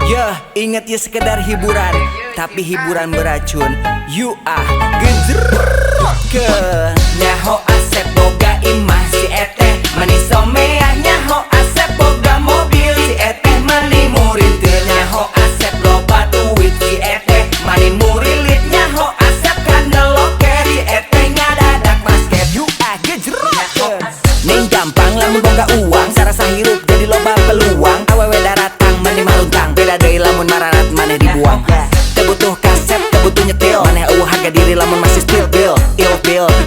Ya, inget ya sekedar hiburan, tapi hiburan beracun. You ah ke nyaho asep boga imah si eteh manis somea. Nyaho asep boga mobil si eteh mani murid. Nyaho asep loba duit si eteh mani murilit. Nyaho asep kandeloker si eteh ngadadak basket. You ah gejrot ning gampang lamun boga uang sarasa hirup jadi loba peluang. Awewe daratang mani maluntang beda deui lamun mararat maneh dibuang. Tebutuh kaset tebutuh nyetil maneh eueuh harga diri lamun masih spill bill. Ill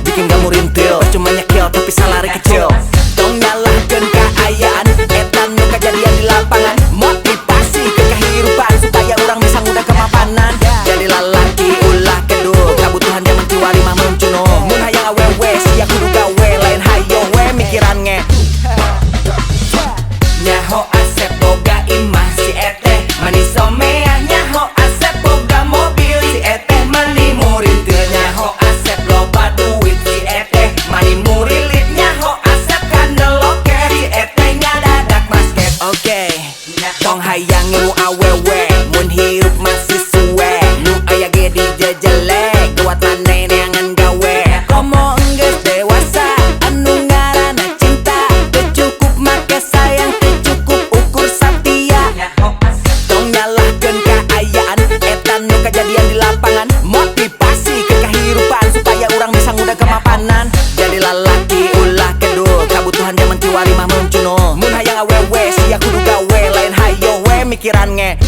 bikin kamu rintil cuma nyekil tapi salari kecil. Tong nyalahkeun kaayaan etan nu kajadian di lapangan. Motivasi ke kehidupan supaya orang bisa mudah kemapanan. Jadi lalaki ulah kedul kabutuhan zaman tiwari mah mencuno. Mun hayang awewe sia kudu gawe lain hayo we mikiran nge. Nyaho asep boga imah si eteh manis somea. Nyaho asep boga mobil si eteh mani murid. Nyaho asep loba duit si eteh mani murilit. Nyaho asep kandeloker si eteh ngadadak basket. Oke, tong hayang ilmu awewe mun hirup masih suwe. Nu aya ge di jejelek buat maneh neangan gawe. Komo enggeus dewasa anu ngaranna cinta. Teu cukup make sayang teu cukup ukur satia. Tong nyalahkeun kaayaan etan nu kajadian di lapangan. Motivasi ke kehidupan supaya orang bisa mudah kemapanan. Jadi lalaki ulah kedul kabutuhan zaman tiwari mah mencuno. Mun hayang awewe sia kudu gawe lain hayo we mikiran nge.